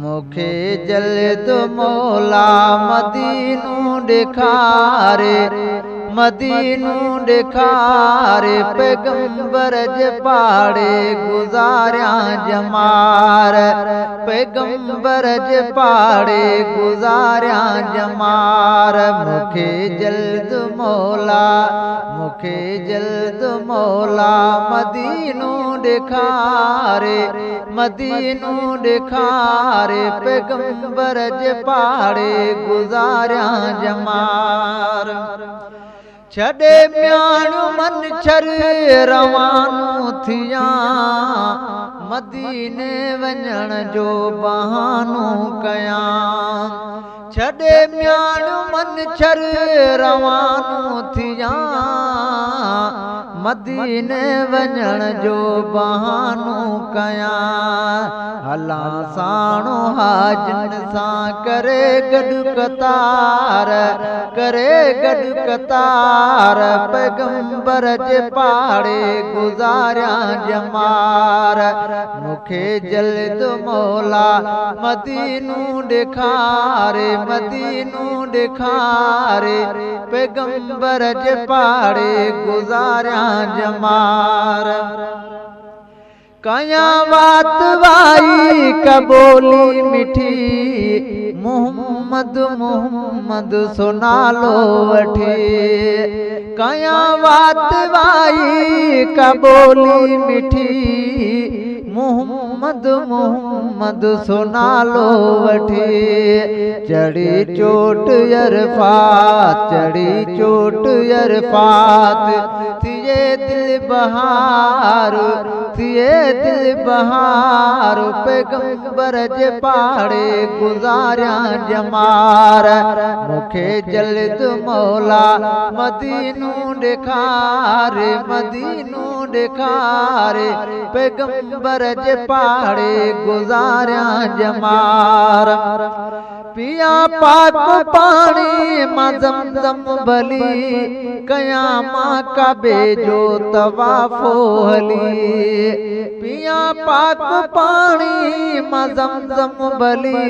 मुखे जल्द मौला मदीनू ॾेखारे, मदीनू ॾेखारे, पैगंबर जे पाड़े गुज़ारियां जमार, पैगंबर जे पाड़े गुज़ारियां जमार। मुखे जल्द मौला, मुखे जल्द मौला मदीनू ॾेखारे, मदीनू ॾेखारे, पैगंबर जे पाड़े गुज़ारियां जमार। छॾे म्याणियूं मन छर रवानो थियां, मदीने वञण जो बहानो कयां। छॾे म्याणियूं मन छर रवानो थियां, मदीने वञण जो बहानो कयां। हलां साणो हाजन सां करे गॾु कतार, करे गॾु कतार, पैगंबर जे पाड़े गुज़ारियां जमार। मुखे जल्द मौला मदीनू ॾेखारे, मदीनू ॾेखारे, पैगंबर जे पाड़े गुज़ारियां जमार। कयां वात वाई कबोली मिठी, मोहम्मद मोहम्मद सो नालो वठी। कयां वात वाई कबोली मिठी, मोहम्मद मोहम्मद सो नालो वठी। चढ़ी चोट अरफात, चढ़ी चोट अरफात, थिए दिल बहार, थिए दिल बहार, पैगंबर जे पाड़े गुज़ारियां जमार। मुखे जल्द मौला मदीनू ॾेखारे, मदीनू ॾेखारे, पैगंबर जे पाड़े गुज़ारियां जमार। पिया पाक पानी मां ज़मज़म भली, कयां मां काबे जो तवाफ़ो हली। पिया पाक पानी मां ज़मज़म भली,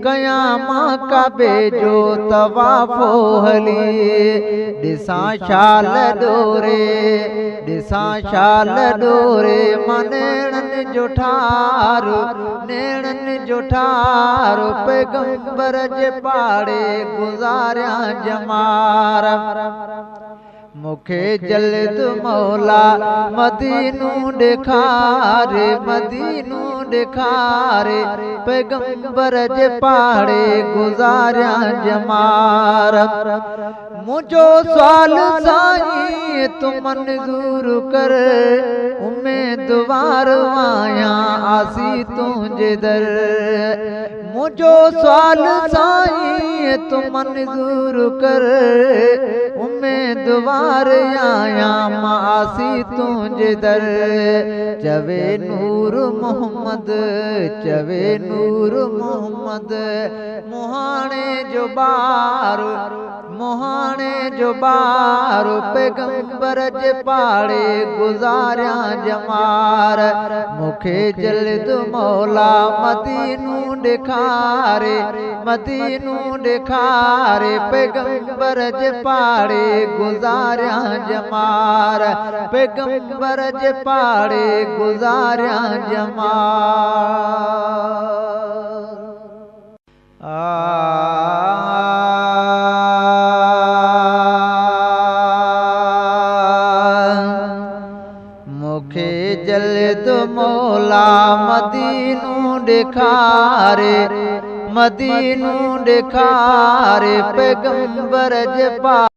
कयां मां काबे जो तवाफ़ो हली। ॾिसां शाल ॾोरे, ॾिसां शाल ॾोरे, मां नेणनि जो ठार, नेणनि जो ठार, पैगंबर जे पाड़े गुज़ारियां जमार। मुखे जल्द मौला मदीनू ॾेखारे, मदीनू ॾेखारे, पैगंबर जे पाड़े गुज़ारियां जमार। मुझो सवाल साईं तू मंज़ूर कर, उम्मीदवार आयां आसी तुंहिंजे दर। मुझो सवाल साईं तू मंज़ूर कर, उम्मीदवार आयां मां आसी तुंहिंजे दर। चवे नूर मोहम्मद, चवे नूर मोहम्मद, मुहाणे जो ॿार, मुहाणे जो ॿार, पैगंबर जे पाड़े गुज़ारियां जमार। मुखे जल्द मौला मदीनू ॾेखारे, मदीनू ॾेखारे, पैगंबर जे पाड़े गुज़ारियां जमार, पैगंबर जे पाड़े गुज़ारियां जमार। मुखे जल्द मौला मदीनू ॾेखारे, मदीनू ॾेखारे, पैगंबर जे पाड़े